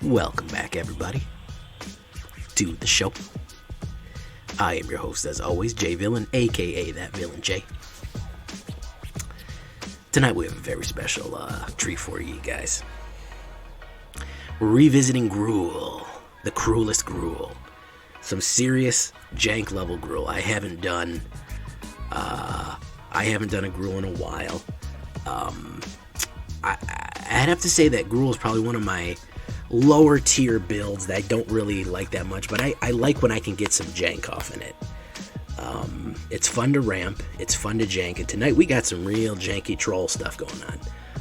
Welcome back, everybody, to the show. I am your host, as always, J Villain, aka That Villain J. Tonight we have a very special treat for you guys. We're revisiting Gruul, the cruelest Gruul. Some serious jank level Gruul. I haven't done a Gruul in a while. I'd have to say that Gruul is probably one of my lower tier builds that I don't really like that much, but I like when I can get some jank off in it. It's fun to ramp, it's fun to jank, and tonight we got some real janky troll stuff going on.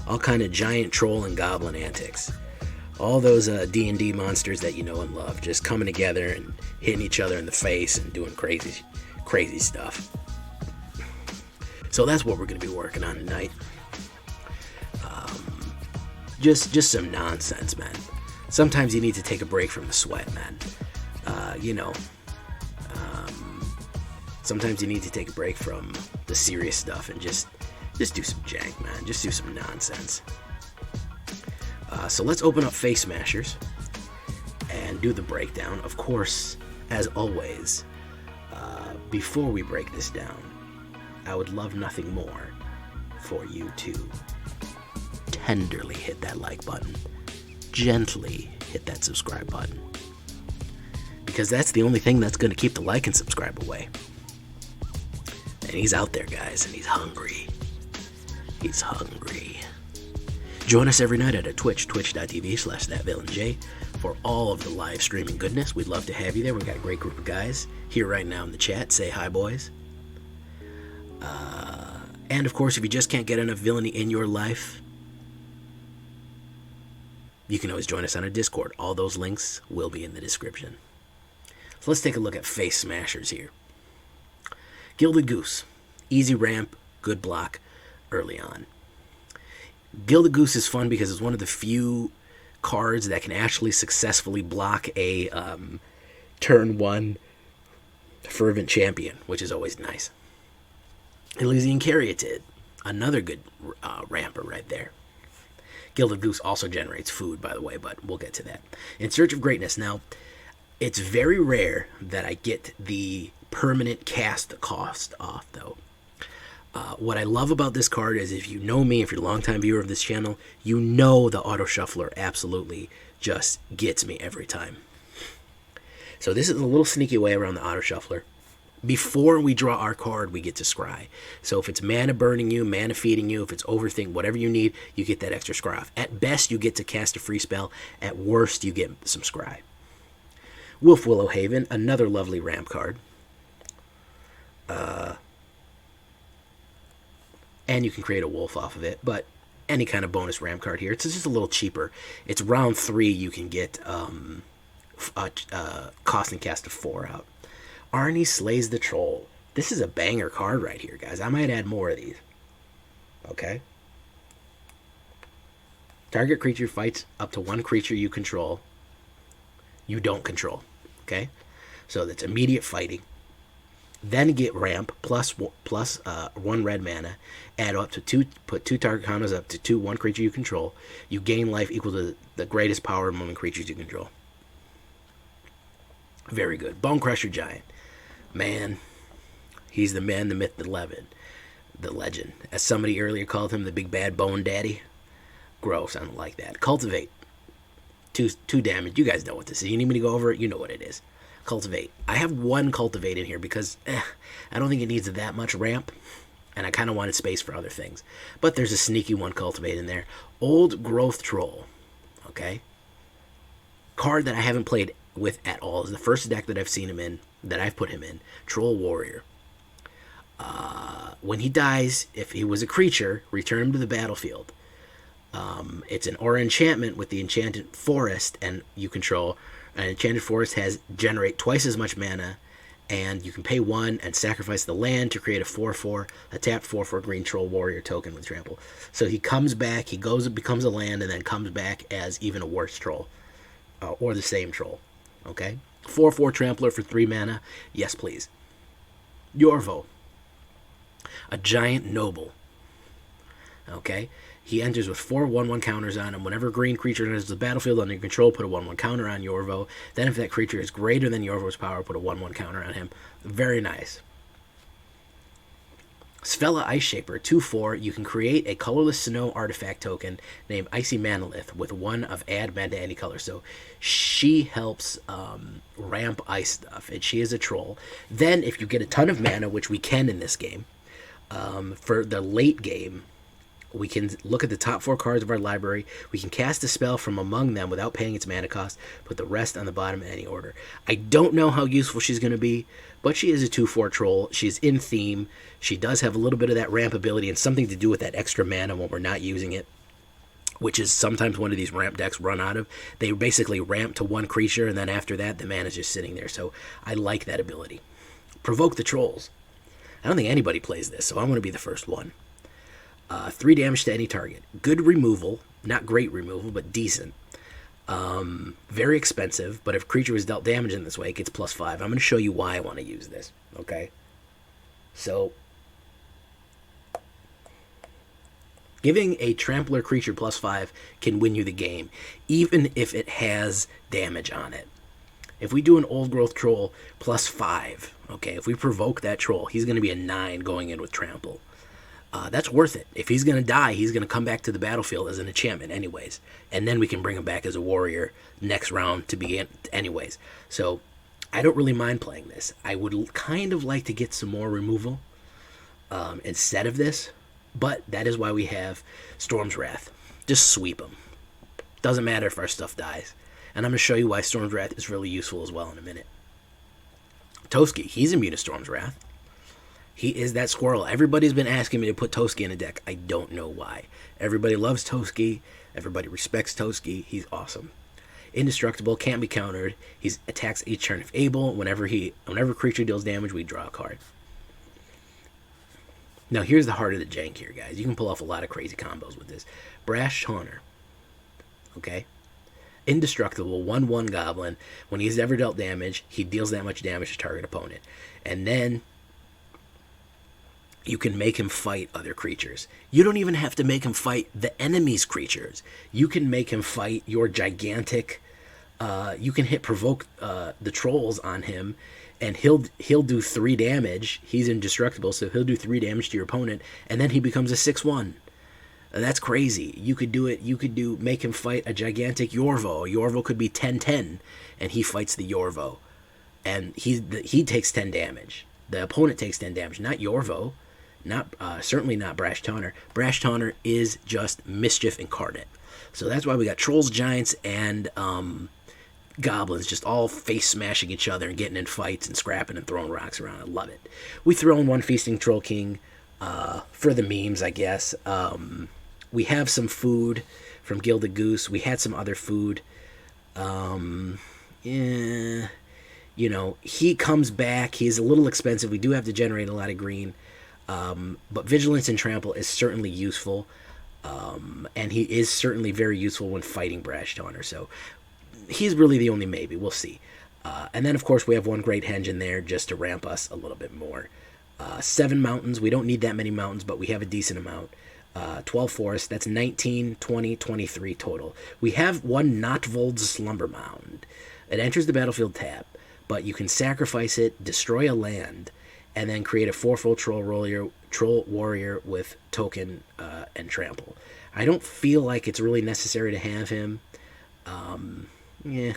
All kind of giant troll and goblin antics. All those D&D monsters that you know and love, just coming together and hitting each other in the face and doing crazy stuff. So that's what we're going to be working on tonight. Just some nonsense, man. Sometimes you need to take a break from the sweat, man. Sometimes you need to take a break from the serious stuff and just do some jank, man. Just do some nonsense. So let's open up Face Smashers and do the breakdown. Of course, as always, before we break this down, I would love nothing more for you to tenderly hit that like button. Gently hit that subscribe button. Because that's the only thing that's going to keep the like and subscribe away. And he's out there, guys, and he's hungry. He's hungry. Join us every night at Twitch, twitch.tv/thatvillainj for all of the live streaming goodness. We'd love to have you there. We've got a great group of guys here right now in the chat. Say hi, boys. And, of course, if you just can't get enough villainy in your life, you can always join us on our Discord. All those links will be in the description. So let's take a look at Face Smashers here. Gilded Goose. Easy ramp, good block early on. Gilded Goose is fun because it's one of the few cards that can actually successfully block a turn 1 Fervent Champion, which is always nice. Ilysian Caryatid. Another good ramper right there. Gilded Goose also generates food, by the way, but we'll get to that. In Search of Greatness. Now, it's very rare that I get the permanent cast cost off, though. What I love about this card is, if you know me, if you're a longtime viewer of this channel, you know the Auto Shuffler absolutely just gets me every time. So this is a little sneaky way around the Auto Shuffler. Before we draw our card, we get to scry. So if it's mana burning you, mana feeding you, if it's overthink, whatever you need, you get that extra scry off. At best, you get to cast a free spell. At worst, you get some scry. Wolfwillow Haven, another lovely ramp card. And you can create a wolf off of it, but any kind of bonus ramp card here. It's just a little cheaper. It's round 3, you can get cost and cast of 4 out. Arni slays the troll. This is a banger card right here, guys. I might add more of these. Okay. Target creature fights up to 1 creature you control. You don't control. Okay. So that's immediate fighting. Then get ramp plus 1 red mana. Add up to 2. Put 2 target counters up to 1 creature you control. You gain life equal to the greatest power among creatures you control. Very good. Bonecrusher Giant. Man, he's the man, the myth, the legend. As somebody earlier called him, the big bad bone daddy. Gross, I don't like that. Cultivate. 2 damage. You guys know what this is. You need me to go over it? You know what it is. Cultivate. I have 1 Cultivate in here because I don't think it needs that much ramp, and I kind of wanted space for other things. But there's a sneaky 1 Cultivate in there. Old Growth Troll. Okay? Card that I haven't played with at all. Is the first deck that I've seen him in, that I've put him in. Troll Warrior. When he dies, if he was a creature, return him to the battlefield. It's an aura enchantment with the enchanted forest, and you control. An enchanted forest generate twice as much mana, and you can pay 1 and sacrifice the land to create a 4/4, a tap 4/4 green troll warrior token with trample. So he comes back, he goes and becomes a land, and then comes back as even a worse troll, or the same troll. Okay, 4/4 trampler for 3 mana. Yes, please. Yorvo, a giant noble. Okay, He enters with 4 1/1 counters on him. Whenever a green creature enters the battlefield under your control, put a 1/1 counter on Yorvo. Then if that creature is greater than Yorvo's power, put a 1/1 counter on him. Very nice. Svella Ice Shaper, 2/4. You can create a colorless snow artifact token named Icy Manalith with 1 of add mana to any color. So she helps ramp ice stuff, and she is a troll. Then if you get a ton of mana, which we can in this game, for the late game, we can look at the top 4 cards of our library. We can cast a spell from among them without paying its mana cost. Put the rest on the bottom in any order. I don't know how useful she's going to be, but she is a 2/4 troll. She's in theme. She does have a little bit of that ramp ability and something to do with that extra mana when we're not using it, which is sometimes one of these ramp decks run out of. They basically ramp to 1 creature, and then after that, the mana is just sitting there. So I like that ability. Provoke the Trolls. I don't think anybody plays this, so I'm going to be the first one. 3 damage to any target. Good removal. Not great removal, but decent. Very expensive, but if a creature is dealt damage in this way, it gets +5. I'm going to show you why I want to use this. Okay? So, giving a trampler creature +5 can win you the game, even if it has damage on it. If we do an old growth troll +5, okay, if we provoke that troll, he's going to be a 9 going in with trample. That's worth it. If he's going to die, he's going to come back to the battlefield as an enchantment anyways. And then we can bring him back as a warrior next round to begin anyways. So I don't really mind playing this. I would kind of like to get some more removal instead of this. But that is why we have Storm's Wrath. Just sweep him. Doesn't matter if our stuff dies. And I'm going to show you why Storm's Wrath is really useful as well in a minute. Toski, he's immune to Storm's Wrath. He is that squirrel. Everybody's been asking me to put Toski in a deck. I don't know why. Everybody loves Toski. Everybody respects Toski. He's awesome. Indestructible, can't be countered. He attacks each turn if able. Whenever a creature deals damage, we draw a card. Now here's the heart of the jank here, guys. You can pull off a lot of crazy combos with this. Brash Taunter. Okay? Indestructible, 1/1 Goblin. When he's ever dealt damage, he deals that much damage to target opponent. And then you can make him fight other creatures. You don't even have to make him fight the enemy's creatures. You can make him fight your gigantic... you can provoke the trolls on him, and he'll do 3 damage. He's indestructible, so he'll do 3 damage to your opponent, and then he becomes a 6/1. That's crazy. You could do it. You could make him fight a gigantic Yorvo. Yorvo could be 10/10, and he fights the Yorvo, and he takes 10 damage. The opponent takes 10 damage, not Yorvo. Certainly not Brash Taunter. Brash Taunter is just mischief incarnate. So that's why we got trolls, giants, and goblins just all face smashing each other and getting in fights and scrapping and throwing rocks around. I love it. We throw in 1 feasting troll king for the memes, I guess. We have some food from Gilded Goose. We had some other food. You know, he comes back. He's a little expensive. We do have to generate a lot of green. But Vigilance and Trample is certainly useful, and he is certainly very useful when fighting Brash Taunter, so he's really the only maybe. We'll see. And then, of course, we have 1 Great Henge in there just to ramp us a little bit more. 7 mountains. We don't need that many mountains, but we have a decent amount. 12 forests. That's 19, 20, 23 total. We have 1 Notvold's Slumber Mound. It enters the battlefield tab, but you can sacrifice it, destroy a land, and then create a 4/4 troll warrior with token and trample. I don't feel like it's really necessary to have him. Yeah,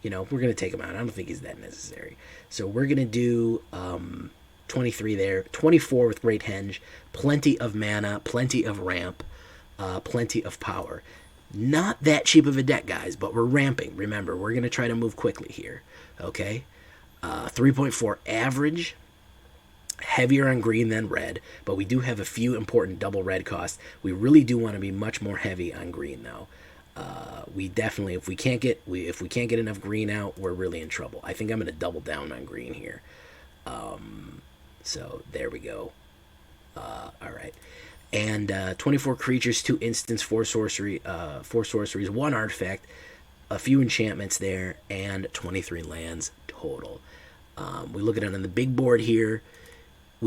you know, we're going to take him out. I don't think he's that necessary. So we're going to do 23 there. 24 with Great Henge. Plenty of mana, plenty of ramp, plenty of power. Not that cheap of a deck, guys, but we're ramping. Remember, we're going to try to move quickly here. Okay? 3.4 average. Heavier on green than red, but we do have a few important double red costs. We really do want to be much more heavy on green, though. We definitely, if we can't get enough green out, we're really in trouble. I think I'm going to double down on green here. So there we go. All right, and 24 creatures, 2 instants, 4 sorceries, 1 artifact, a few enchantments there, and 23 lands total. We look at it on the big board here.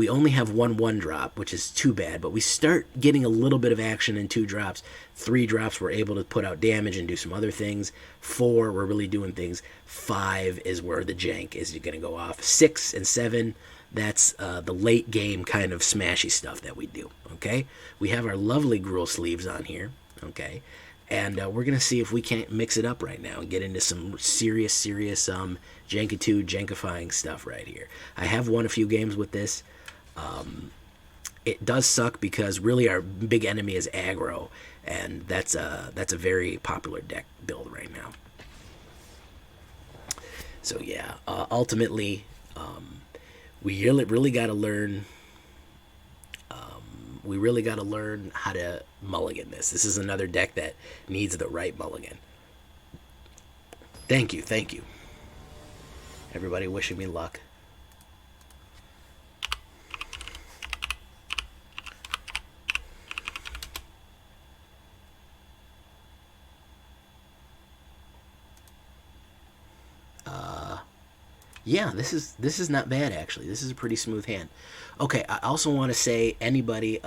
We only have one 1-drop, which is too bad, but we start getting a little bit of action in 2 drops. 3 drops, we're able to put out damage and do some other things. 4, we're really doing things. 5 is where the jank is going to go off. 6 and 7, that's the late game kind of smashy stuff that we do, okay? We have our lovely Gruul sleeves on here, okay? And we're going to see if we can't mix it up right now and get into some serious Jankitude, jankifying stuff right here. I have won a few games with this. It does suck because really our big enemy is aggro, and that's a very popular deck build right now. So yeah, ultimately, we really got to learn. We really got to learn how to mulligan this. This is another deck that needs the right mulligan. Thank you. Everybody wishing me luck. Yeah, this is not bad actually. This is a pretty smooth hand. Okay, I also want to say anybody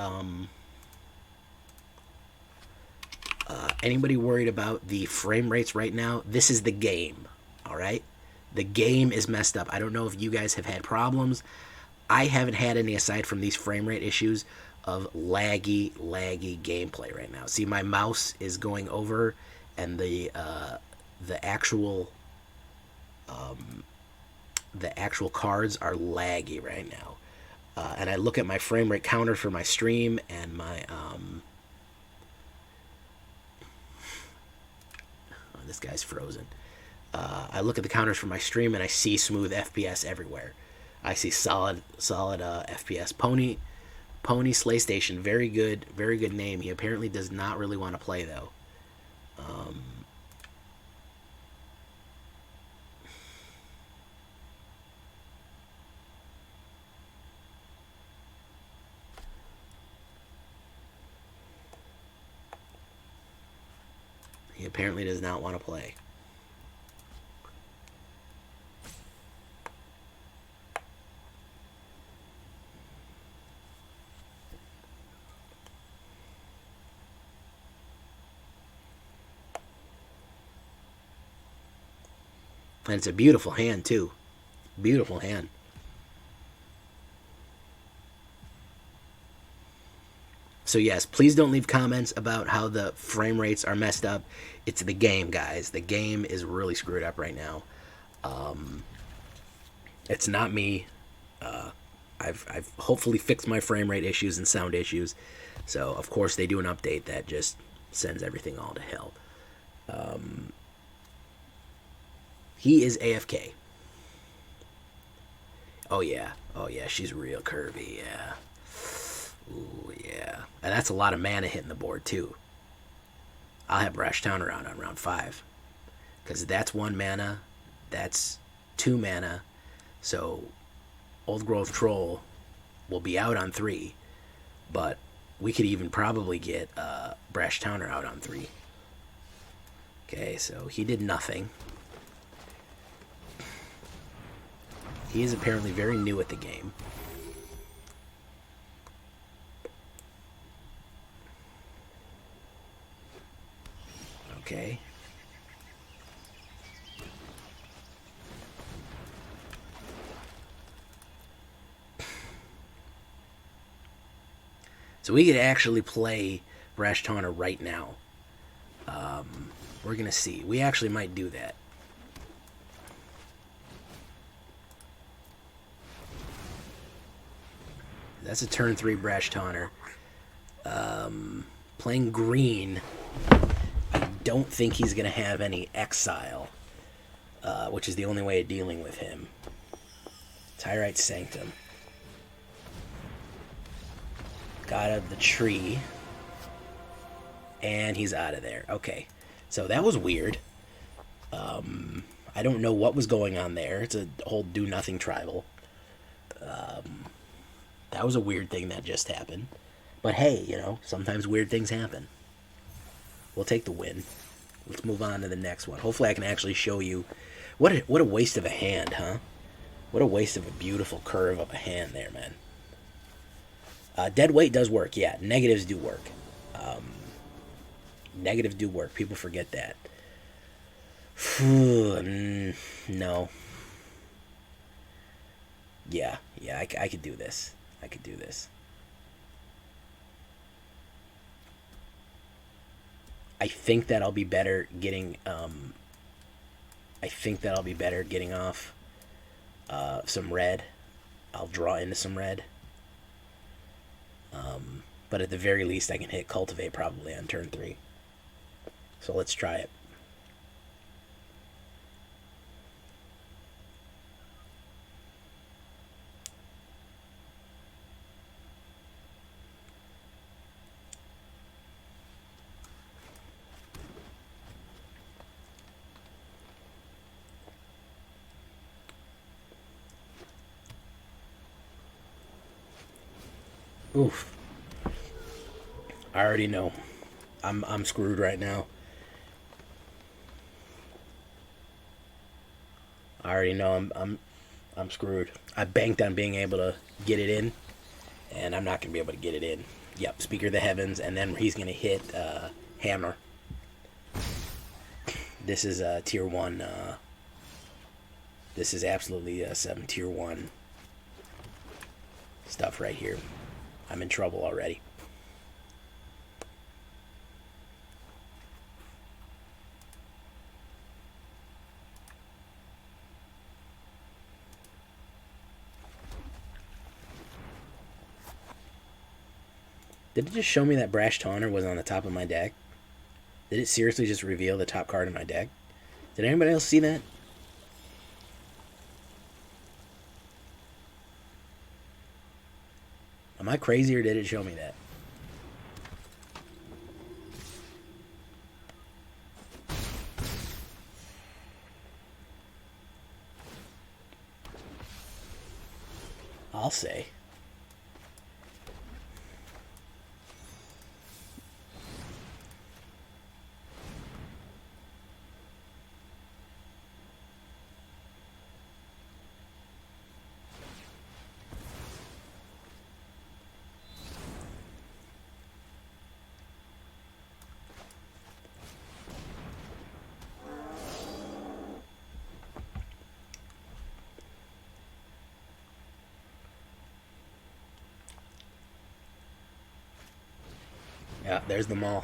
worried about the frame rates right now, this is the game. All right? The game is messed up. I don't know if you guys have had problems. I haven't had any aside from these frame rate issues of laggy gameplay right now. See, my mouse is going over and the actual cards are laggy right now. And I look at my frame rate counter for my stream and my this guy's frozen. I look at the counters for my stream and I see smooth FPS everywhere. I see solid FPS. Pony Slay Station, very good name. He apparently does not really want to play though. He apparently does not want to play. And it's a beautiful hand, too. Beautiful hand. So, yes, please don't leave comments about how the frame rates are messed up. It's the game, guys. The game is really screwed up right now. It's not me. I've hopefully fixed my frame rate issues and sound issues. So, of course, they do an update that just sends everything all to hell. He is AFK. Oh yeah, she's real curvy, yeah. Ooh, yeah. And that's a lot of mana hitting the board, too. I'll have Brash Taunter out on round 5. Because that's 1 mana, that's 2 mana. So, Old Growth Troll will be out on 3. But we could even probably get Brash Taunter out on 3. Okay, so he did nothing. He is apparently very new at the game. Okay. So we could actually play Brash Taunter right now. We're going to see. We actually might do that. That's a turn 3 Brash Taunter. Playing green, I don't think he's going to have any exile, which is the only way of dealing with him. Tyrite Sanctum. Got out of the tree. And he's out of there. Okay. So that was weird. I don't know what was going on there. It's a whole do-nothing tribal. That was a weird thing that just happened. But hey, you know, sometimes weird things happen. We'll take the win. Let's move on to the next one. Hopefully I can actually show you. What a waste of a hand, huh? What a waste of a beautiful curve of a hand there, man. Dead weight does work, yeah. Negatives do work. Negatives do work. People forget that. No. Yeah, I could do this. I could do this. I think that I'll be better getting. I think that I'll be better getting off some red. I'll draw into some red. But at the very least, I can hit Cultivate probably on turn 3. So let's try it. Oof. I already know. I'm screwed right now. I already know I'm screwed. I banked on being able to get it in, and I'm not gonna be able to get it in. Yep, Speaker of the Heavens, and then he's gonna hit Hammer. This is tier 1. This is absolutely 7 tier 1 stuff right here. I'm in trouble already. Did it just show me that Brash Taunter was on the top of my deck? Did it seriously just reveal the top card of my deck? Did anybody else see that? Am I crazy, or did it show me that? I'll say. Yeah, there's the mall.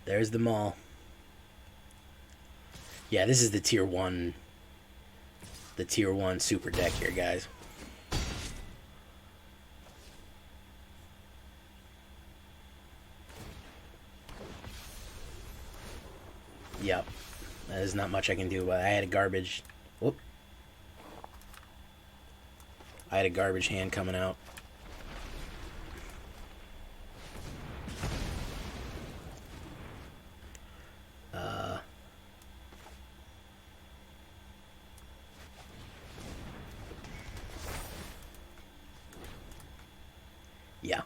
There's the mall. Yeah, this is the tier 1. The tier 1 super deck here, guys. Yep. There's not much I can do. I had a garbage. Whoop. I had a garbage hand coming out. Yeah.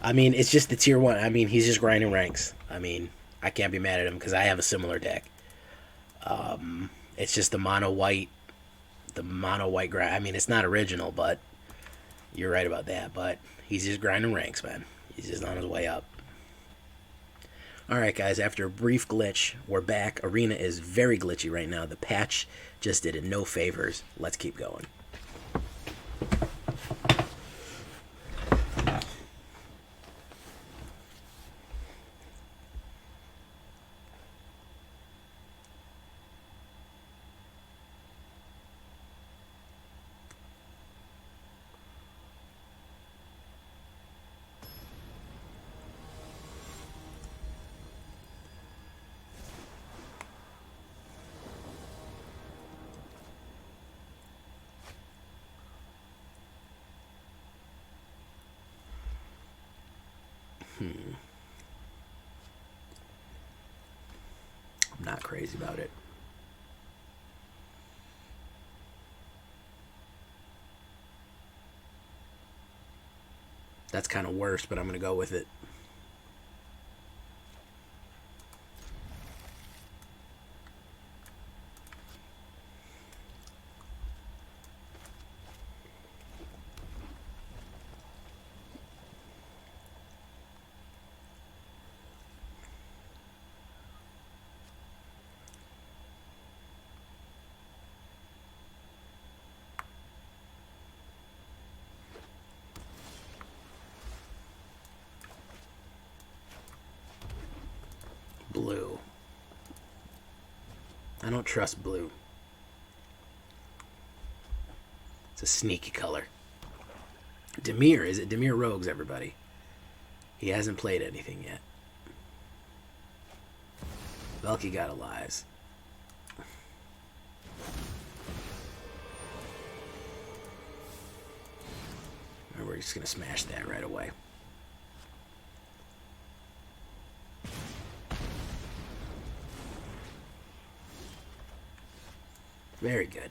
I mean, it's just the tier 1. I mean, he's just grinding ranks. I mean, I can't be mad at him because I have a similar deck. It's just the mono white grind. I mean, it's not original, but you're right about that. But he's just grinding ranks, man. He's just on his way up. Alright, guys, after a brief glitch, we're back. Arena is very glitchy right now. The patch just did it no favors. Let's keep going. I'm not crazy about it. That's kind of worse, but I'm going to go with it. I don't trust blue. It's a sneaky color. Demir, is it Demir Rogues, everybody? He hasn't played anything yet. Velky got Alives. And we're just going to smash that right away. Very good.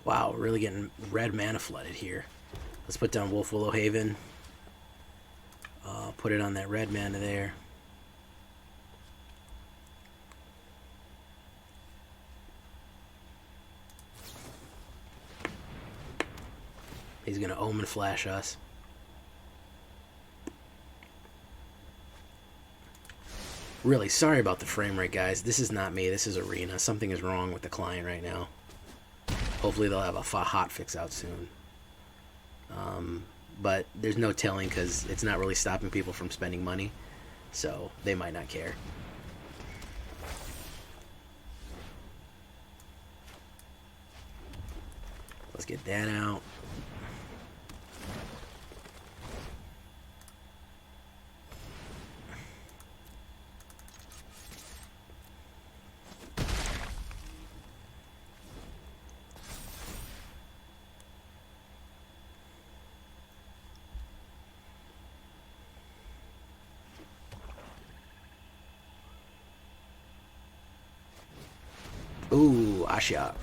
Wow, really getting red mana flooded here. Let's put down Wolfwillow Haven. Put it on that red mana there. He's going to Omen Flash us. Really, sorry about the frame rate, guys. This is not me. This is Arena. Something is wrong with the client right now. Hopefully they'll have a hot fix out soon. But there's no telling because it's not really stopping people from spending money. So they might not care. Let's get that out. Ooh, Ashiok.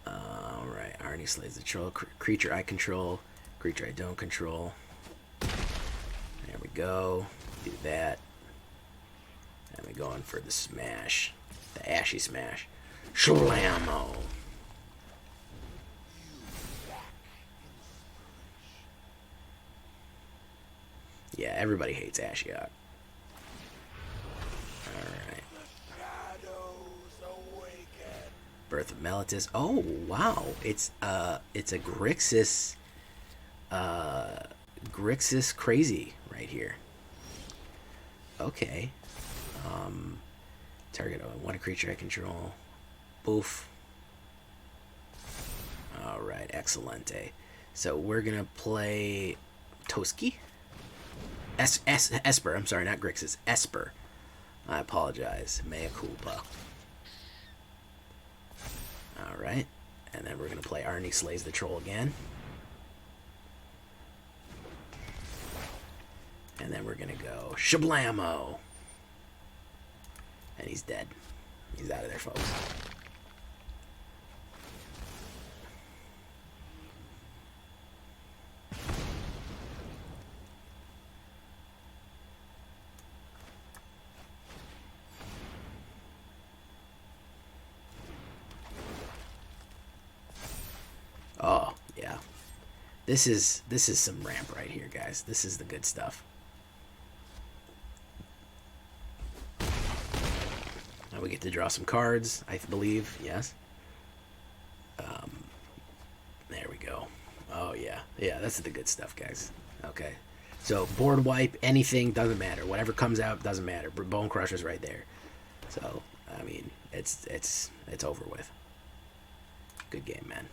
Alright, Arni slays the troll. Creature I control. Creature I don't control. There we go. Do that. And we're going for the smash. The Ashy Smash. Shalamo! Yeah, everybody hates Ashiok. Alright. Birth of Melitus. Oh, wow. It's a Grixis Grixis crazy right here. Okay. Target one creature I control. Boof. Alright, excelente. So we're gonna play Toski? Esper, I'm sorry, not Grixis. Esper. I apologize. Mea culpa. Alright. And then we're gonna play Arni slays the troll again. And then we're gonna go Shablamo. And he's dead. He's out of there, folks. Oh, yeah. This is some ramp right here, guys. This is the good stuff. We get to draw some cards, I believe. Yes. There we go. Oh, yeah. Yeah, that's the good stuff, guys. Okay. So, board wipe, anything, doesn't matter. Whatever comes out, doesn't matter. Bonecrusher's right there. So, I mean, it's over with. Good game, man.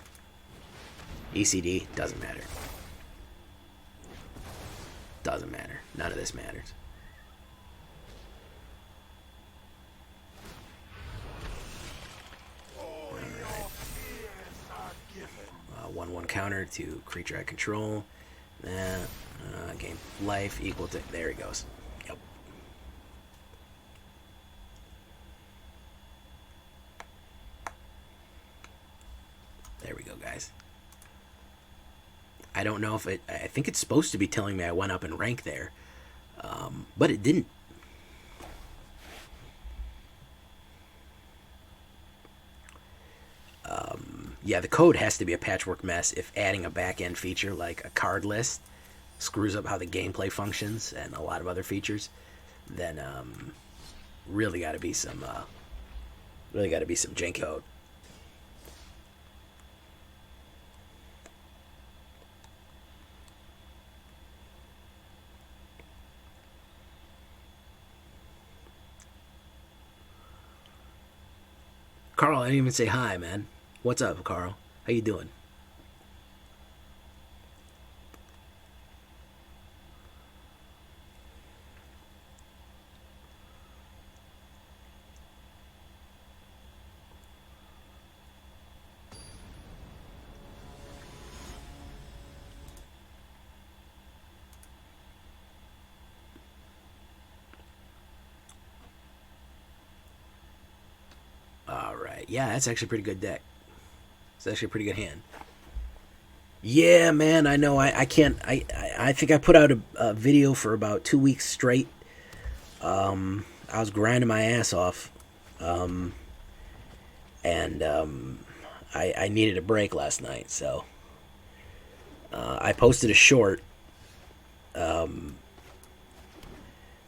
ECD, doesn't matter. Doesn't matter. None of this matters. 1/1 counter to creature I control. Gain life equal to... There he goes. Yep. There we go, guys. I don't know if it... I think it's supposed to be telling me I went up in rank there. But it didn't. Yeah, the code has to be a patchwork mess if adding a back-end feature like a card list screws up how the gameplay functions and a lot of other features. Then really got to be some janky code. Carl, I didn't even say hi, man. What's up, Carl? How you doing? All right. Yeah, that's actually a pretty good deck. It's actually a pretty good hand. Yeah, man. I know. I can't. I think I put out a video for about 2 weeks straight. I was grinding my ass off, and I needed a break last night, so I posted a short,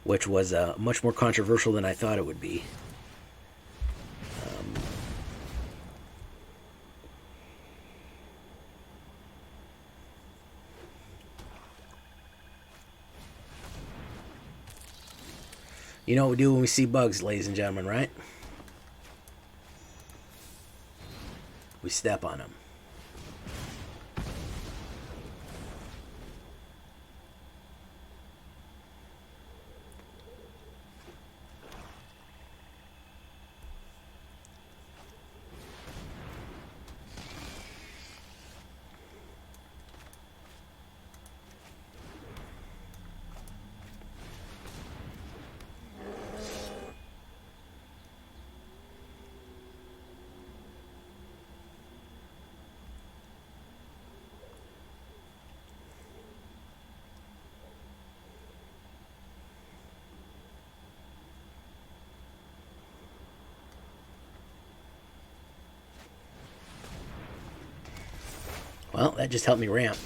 which was much more controversial than I thought it would be. You know what we do when we see bugs, ladies and gentlemen, right? We step on them. Well, that just helped me ramp.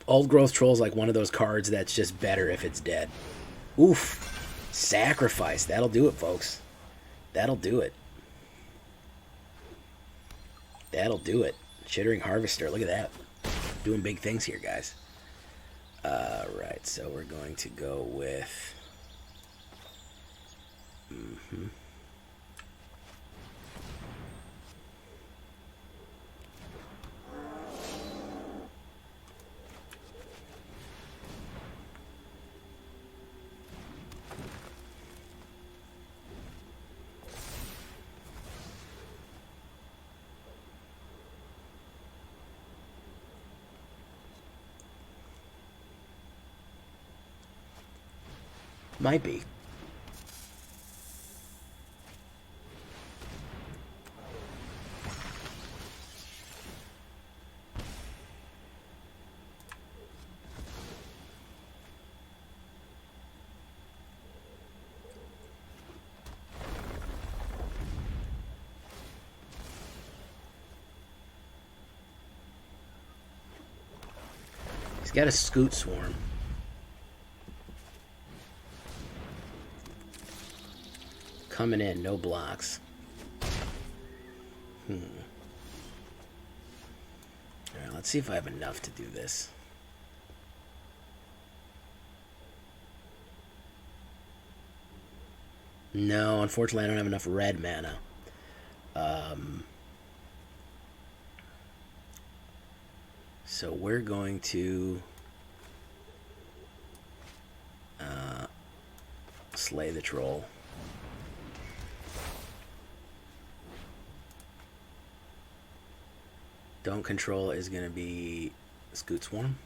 Old Growth Troll's like one of those cards that's just better if it's dead. Oof. Sacrifice. That'll do it, folks. That'll do it. That'll do it. Chittering Harvester. Look at that. Doing big things here, guys. Right, so we're going to go with... Might be. He's got a Scoot Swarm. Coming in, no blocks. Alright, let's see if I have enough to do this. No, unfortunately I don't have enough red mana. So we're going to slay the troll. Don't control is going to be Scoot Swarm.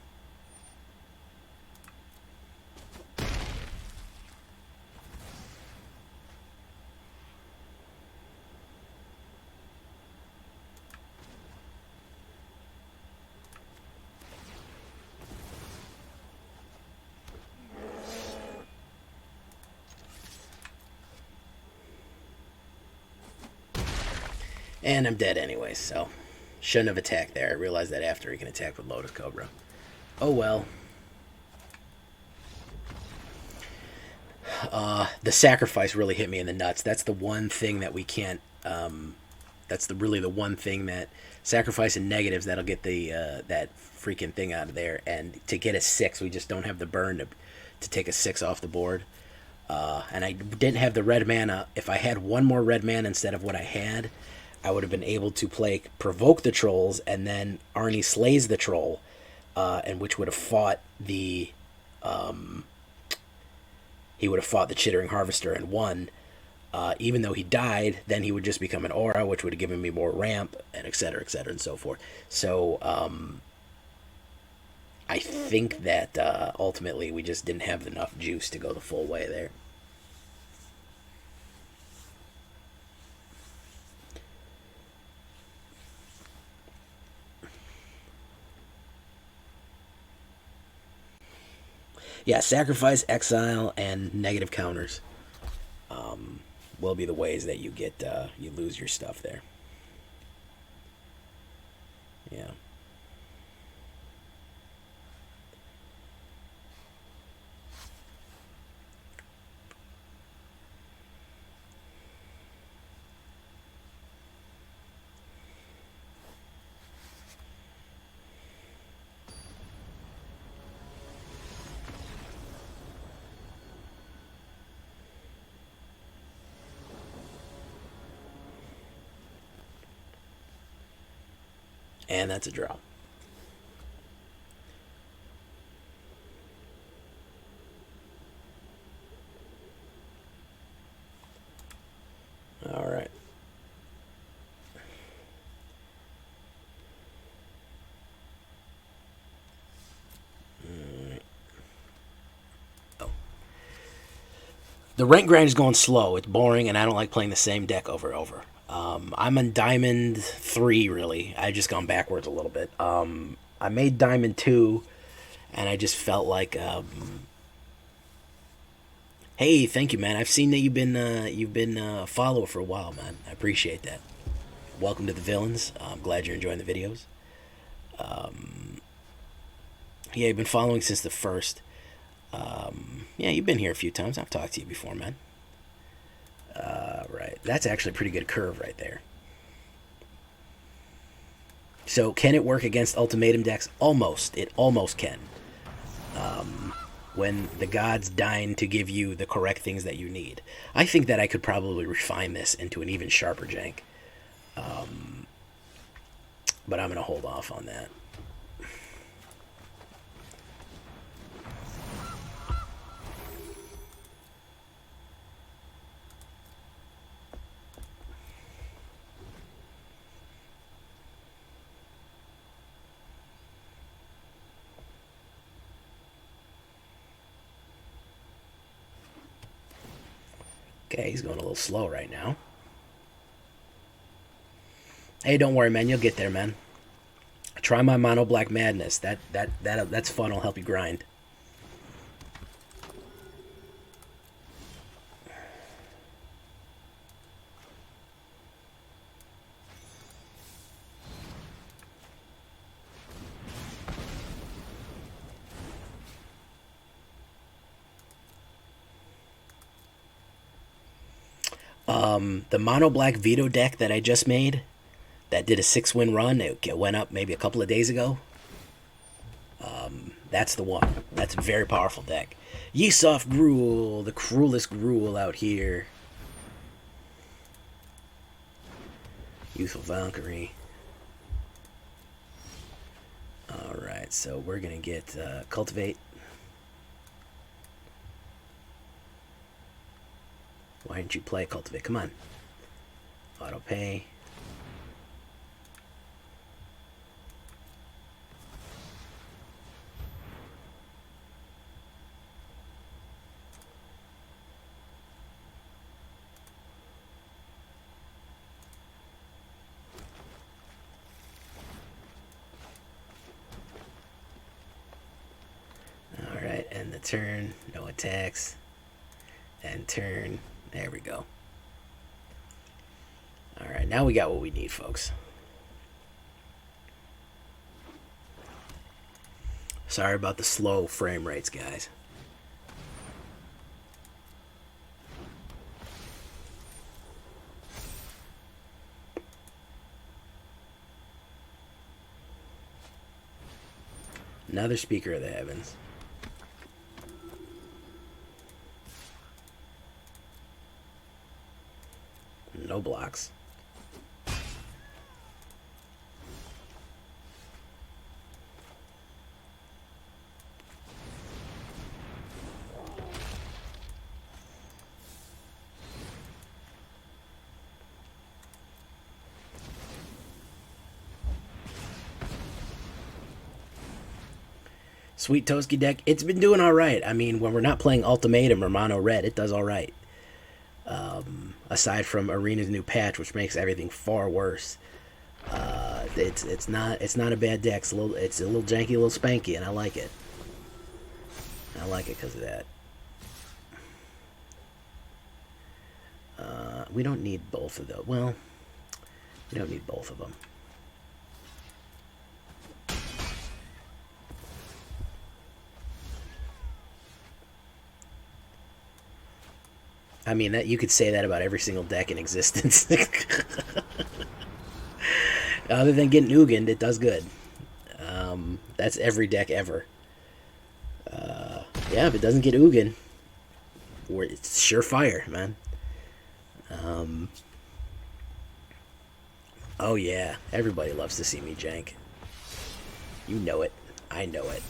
And I'm dead anyway, so shouldn't have attacked there. I realized that after he can attack with Lotus Cobra. Oh well. The sacrifice really hit me in the nuts. That's the one thing that we can't. That's really the one thing that sacrifice and negatives that'll get the that freaking thing out of there. And to get a 6, we just don't have the burn to take a 6 off the board. And I didn't have the red mana. If I had one more red mana instead of what I had, I would have been able to play Provoke the Trolls, and then Arni slays the troll, and which would have fought the he would have fought the Chittering Harvester and won. Even though he died, then he would just become an aura, which would have given me more ramp, and et cetera, and so forth. So I think that ultimately we just didn't have enough juice to go the full way there. Yeah, sacrifice, exile, and negative counters will be the ways that you get you lose your stuff there. Yeah. And that's a draw. All right. Oh. The rank grind is going slow. It's boring, and I don't like playing the same deck over and over. I'm on Diamond 3, really. I've just gone backwards a little bit. I made Diamond 2, and I just felt like, hey, thank you, man. I've seen that you've been a follower for a while, man. I appreciate that. Welcome to the Villains. I'm glad you're enjoying the videos. Yeah, you've been following since the first. Yeah, you've been here a few times. I've talked to you before, man. Right. That's actually a pretty good curve right there. So, can it work against ultimatum decks? Almost. It almost can. When the gods deign to give you the correct things that you need. I think that I could probably refine this into an even sharper jank. But I'm going to hold off on that. Okay, he's going a little slow right now. Hey, don't worry, man. You'll get there, man. Try my Mono Black Madness. That's fun. I'll help you grind. The Mono Black Veto deck that I just made, that did a 6-win run, it went up maybe a couple of days ago. That's the one. That's a very powerful deck. Yesoft Gruul, the cruelest Gruul out here. Youthful Valkyrie. Alright, so we're going to get Cultivate. Why didn't you play Cultivate? Come on. Auto pay. Alright, and the turn. No attacks. And turn. There we go. Alright, now we got what we need, folks. Sorry about the slow frame rates, guys. Another Speaker of the Heavens. No blocks. Sweet Toski deck. It's been doing all right. I mean, when we're not playing Ultimatum or Mono Red, it does all right. Aside from Arena's new patch, which makes everything far worse, it's not a bad deck. It's a little janky, a little spanky, and I like it. I like it because of that. We don't need both of those. Well, we don't need both of them. I mean, that you could say that about every single deck in existence. Other than getting Ugin, it does good. That's every deck ever. Yeah, if it doesn't get Ugin, it's surefire, man. Oh yeah, everybody loves to see me jank. You know it. I know it.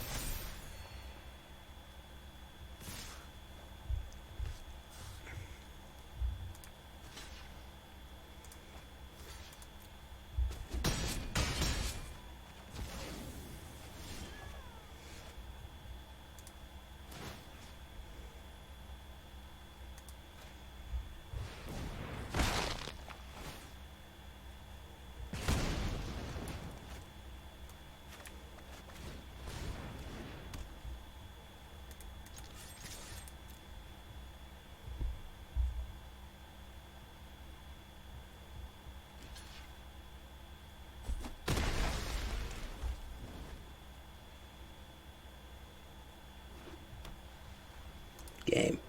Game.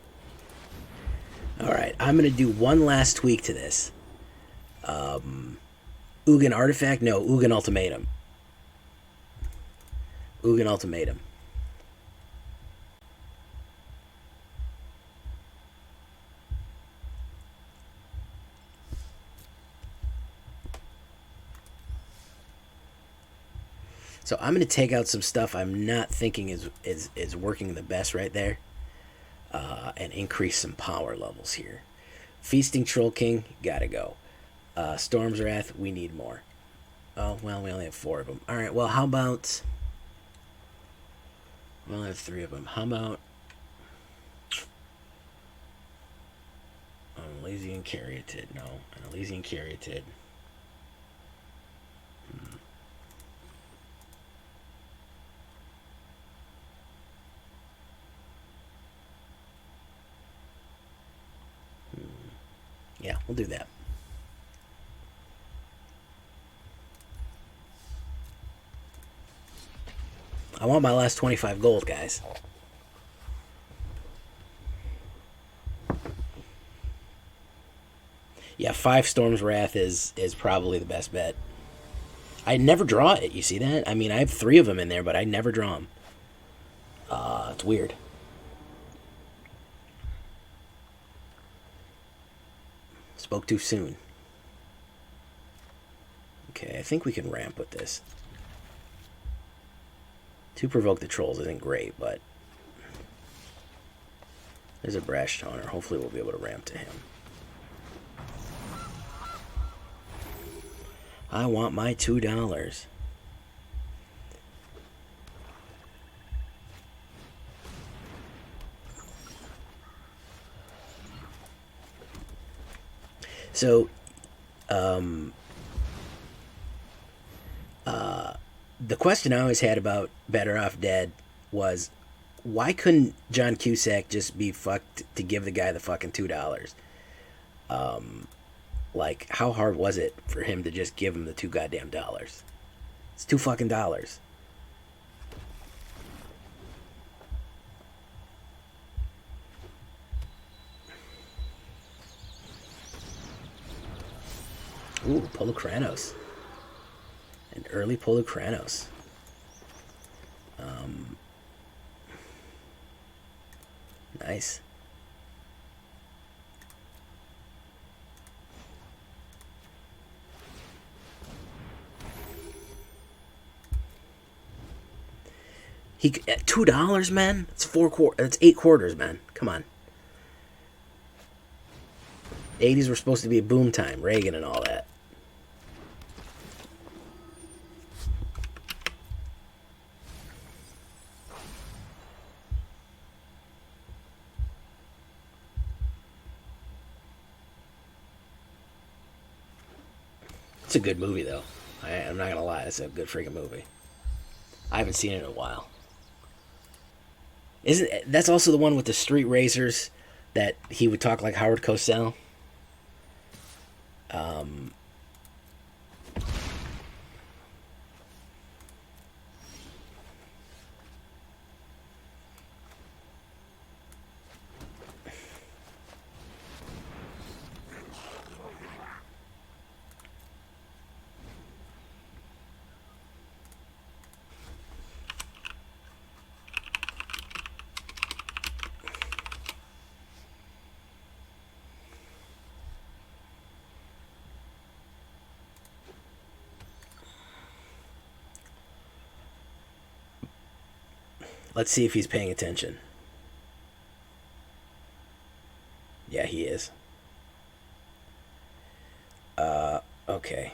Alright, I'm going to do one last tweak to this. Ugin Artifact? No, Ugin Ultimatum. Ugin Ultimatum. So I'm going to take out some stuff I'm not thinking is working the best right there. And increase some power levels here. Feasting Troll King, gotta go. Storm's Wrath, we need more. Oh, well, we only have 4 of them. Alright, well, how about... We only have 3 of them. How about... Ilysian Caryatid, no. An Ilysian Caryatid. Yeah, we'll do that. I want my last 25 gold, guys. Yeah, 5 Storm's Wrath is probably the best bet. I never draw it, you see that? I mean, I have 3 of them in there, but I never draw them. It's weird. Spoke too soon. Okay, I think we can ramp with this. To provoke the trolls isn't great, but there's a Brash Taunter. Hopefully we'll be able to ramp to him. I want my $2. So, the question I always had about Better Off Dead was, why couldn't John Cusack just be fucked to give the guy the fucking $2? Like, how hard was it for him to just give him the $2 goddamn dollars? It's $2 fucking dollars. Ooh, Polukranos. An early Polukranos. Nice. He at $2, man. It's That's 8 quarters, man. Come on. 80s were supposed to be a boom time, Reagan and all that. It's a good movie, though. I'm not gonna lie, it's a good freaking movie. I haven't seen it in a while. That's also the one with the street racers that he would talk like Howard Cosell? Let's see if he's paying attention. Yeah, he is. Okay.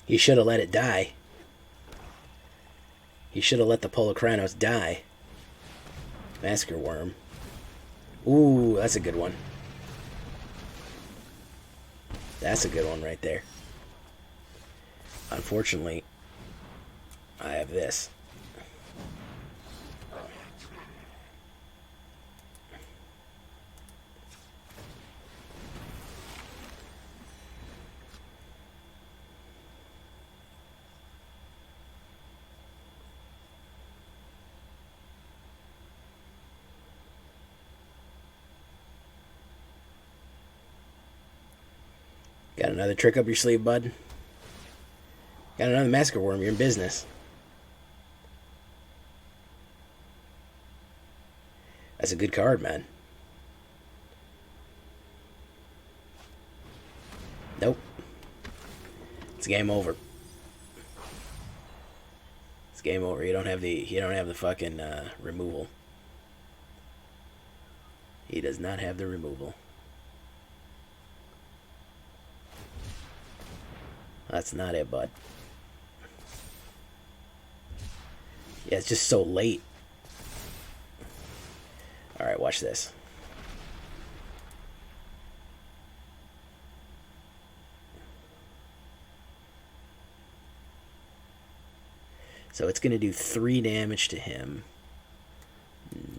He should have let it die. He should have let the Polukranos die. Massacre Worm. Ooh, that's a good one. That's a good one right there. Unfortunately, I have this. Got another trick up your sleeve, bud? Got another Massacre Worm, you're in business. That's a good card, man. Nope. It's game over. It's game over. You don't have the fucking removal. He does not have the removal. That's not it, bud. Yeah, it's just so late. Alright, watch this. So it's going to do 3 damage to him.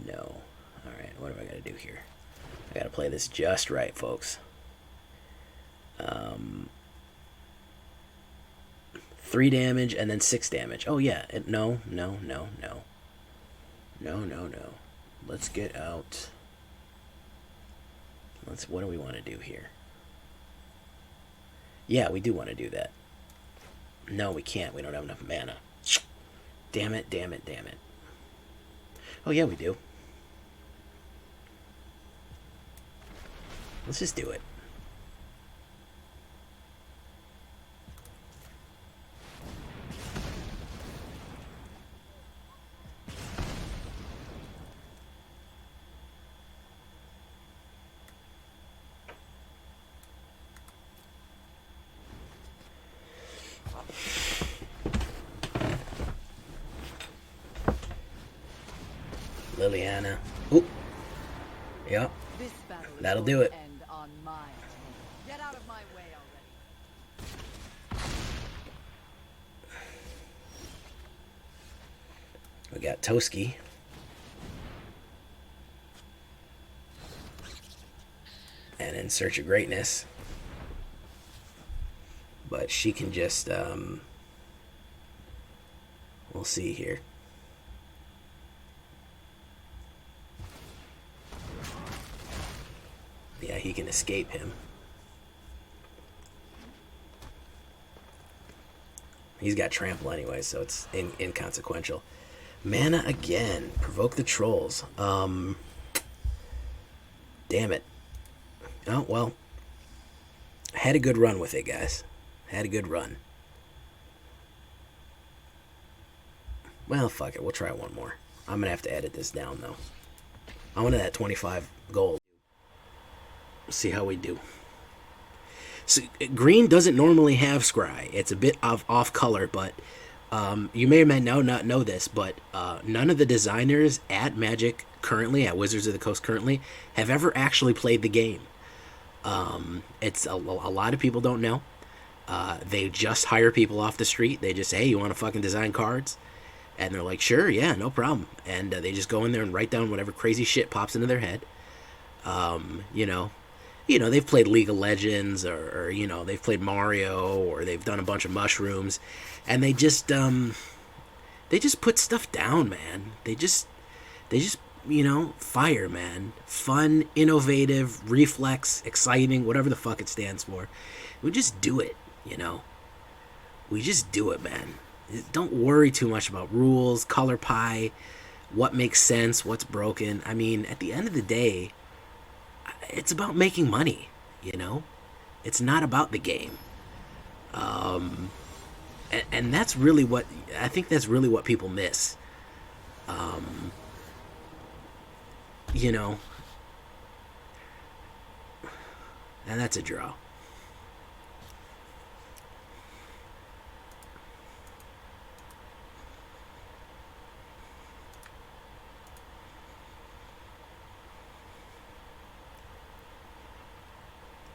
No. Alright, what do I got to do here? I got to play this just right, folks. 3 damage and then 6 damage. Oh, yeah. No. Let's get out. What do we want to do here? Yeah, we do want to do that. No, we can't. We don't have enough mana. Damn it, damn it, damn it. Oh, yeah, we do. Let's just do it. Liliana. Oop. Yep. That'll do it. Get out of my way already. We got Toski. And In Search of Greatness. But she can just, we'll see here. Yeah, he can escape him. He's got trample anyway, so it's inconsequential. Mana again. Provoke the trolls. Damn it. Oh, well. Had a good run with it, guys. Had a good run. Well, fuck it. We'll try one more. I'm going to have to edit this down, though. I wanted that 25 gold. See how we do. So, green doesn't normally have scry. It's a bit off color, but you may or may not know this, but none of the designers at Magic currently, at Wizards of the Coast currently, have ever actually played the game. It's a lot of people don't know. They just hire people off the street. They just say, hey, you want to fucking design cards? And they're like, sure, yeah, no problem. And they just go in there and write down whatever crazy shit pops into their head. They've played League of Legends or they've played Mario or they've done a bunch of mushrooms, and they just put stuff down, man. They just fire, man. Fun, innovative, reflex, exciting, whatever the fuck it stands for. We just do it, We just do it, man. Don't worry too much about rules, color pie, what makes sense, what's broken. I mean, at the end of the day, it's about making money, It's not about the game. And that's really what, I think that's really what people miss. And that's a draw.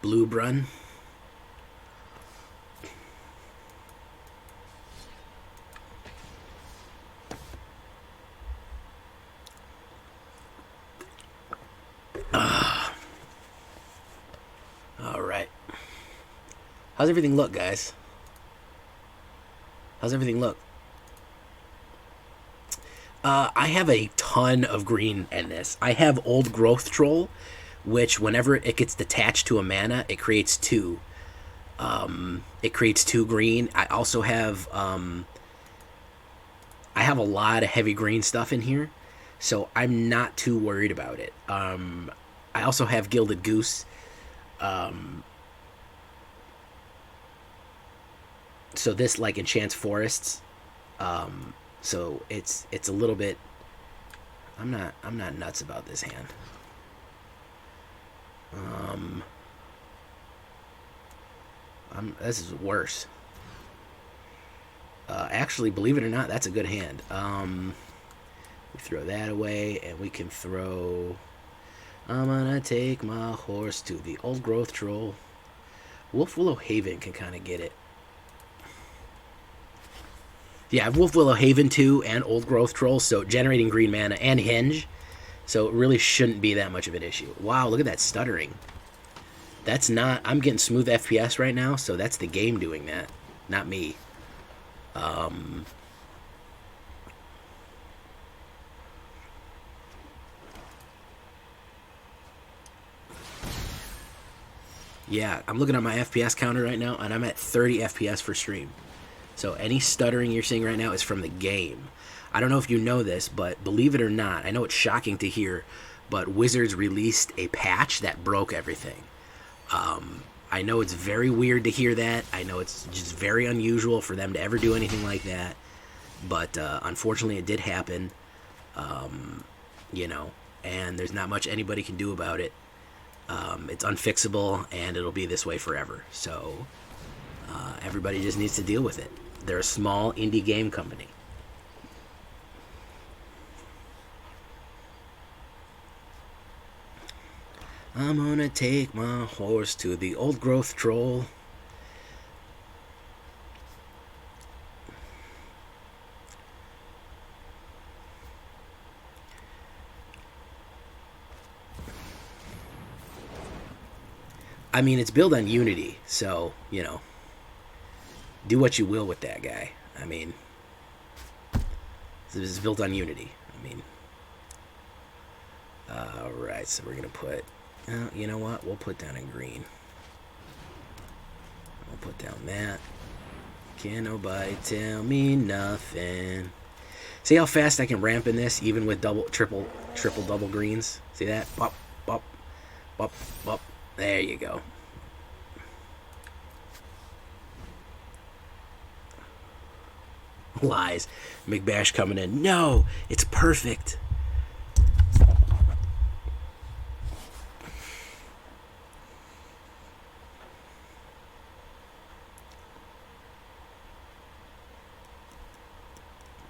Blue Brun. All right. How's everything look, guys? How's everything look? I have a ton of green in this. I have Old Growth Troll, which whenever it gets detached to a mana, it creates 2. It creates 2 green. I also have I have a lot of heavy green stuff in here, so I'm not too worried about it. I also have Gilded Goose. So this like enchants forests. So it's a little bit. I'm not nuts about this hand. This is worse. Actually, believe it or not, that's a good hand. We throw that away, and we can throw. I'm gonna take my horse to the Old Growth Troll. Wolfwillow Haven can kind of get it. Yeah, I have Wolfwillow Haven too, and Old Growth Troll, so generating green mana and Henge. So it really shouldn't be that much of an issue. Wow, look at that stuttering. That's not... I'm getting smooth FPS right now, so that's the game doing that, not me. Yeah, I'm looking at my FPS counter right now, and I'm at 30 FPS for stream. So any stuttering you're seeing right now is from the game. I don't know if you know this, but believe it or not, I know it's shocking to hear, but Wizards released a patch that broke everything. I know it's very weird to hear that. I know it's just very unusual for them to ever do anything like that. But unfortunately, it did happen. You know, and there's not much anybody can do about it. It's unfixable, and it'll be this way forever. So everybody just needs to deal with it. They're a small indie game company. I'm gonna take my horse to the old growth troll. I mean, it's built on Unity, so, you know, do what you will with that guy. I mean, this is built on Unity. I mean, alright, so we're going to put, you know what? We'll put down in green. We'll put down that. Can't nobody tell me nothing. See how fast I can ramp in this, even with triple, double greens? See that? Bop, bop, bop, bop. There you go. Lies. McBash coming in. No, it's perfect.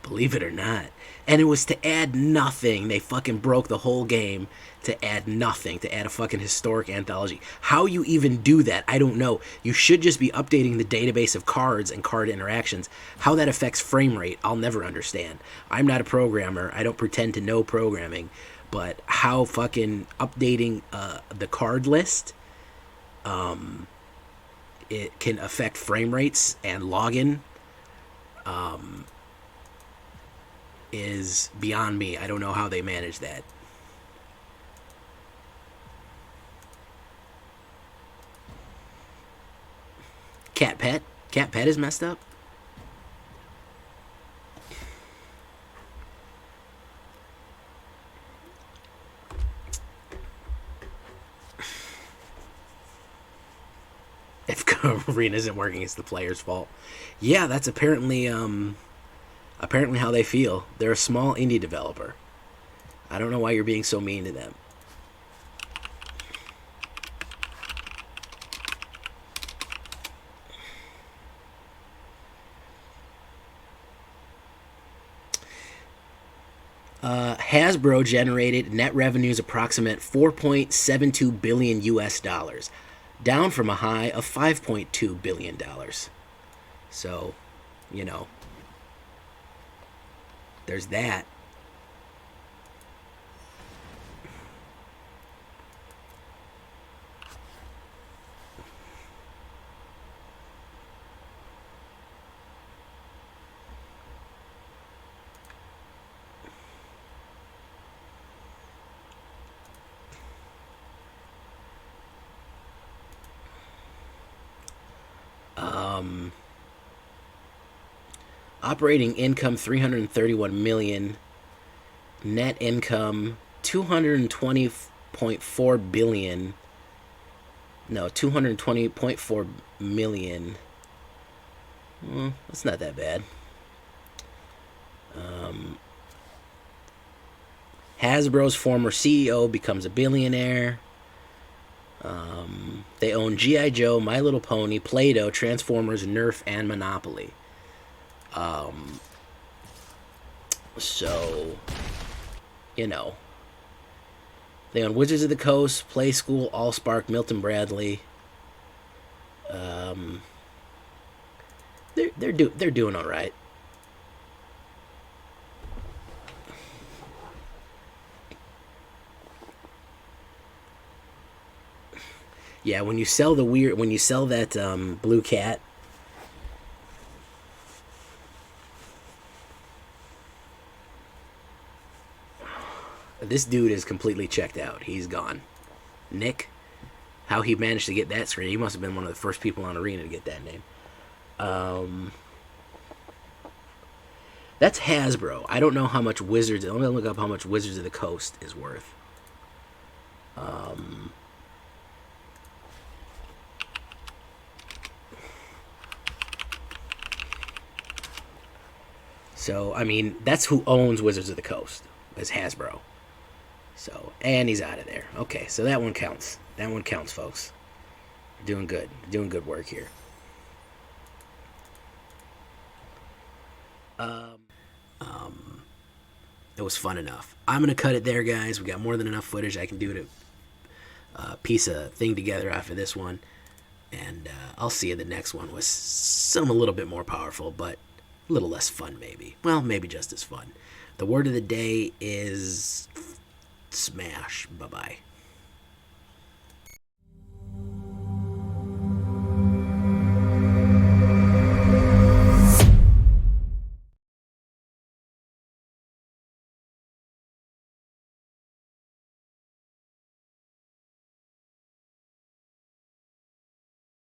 Believe it or not. And it was to add nothing. They fucking broke the whole game to add nothing, to add a fucking historic anthology. How you even do that, I don't know. You should just be updating the database of cards and card interactions. How that affects frame rate, I'll never understand. I'm not a programmer. I don't pretend to know programming. But how fucking updating the card list, it can affect frame rates and login, is beyond me. I don't know how they manage that. Cat Pet? Cat Pet is messed up? If Arena isn't working, it's the player's fault. Yeah, that's apparently how they feel. They're a small indie developer. I don't know why you're being so mean to them. Hasbro generated net revenues approximate 4.72 billion US dollars, down from a high of 5.2 billion dollars. So, you know, there's that. Operating income 331 million, net income 220.4 billion. No, 220.4 million. That's not that bad. Hasbro's former CEO becomes a billionaire. They own G.I. Joe, My Little Pony, Play-Doh, Transformers, Nerf, and Monopoly. So, you know, they own Wizards of the Coast, Play School, Allspark, Milton Bradley. They're doing all right. Yeah, when you sell that blue cat. This dude is completely checked out. He's gone. Nick, how he managed to get that screen. He must have been one of the first people on Arena to get that name. That's Hasbro. I don't know how much Wizards... Let me look up how much Wizards of the Coast is worth. So, I mean, that's who owns Wizards of the Coast, is Hasbro. So, and he's out of there. Okay, so that one counts. That one counts, folks. Doing good. Doing good work here. It was fun enough. I'm going to cut it there, guys. We got more than enough footage. I can do a piece of thing together after this one. And I'll see you the next one with some a little bit more powerful, but a little less fun maybe. Well, maybe just as fun. The word of the day is smash. Bye-bye.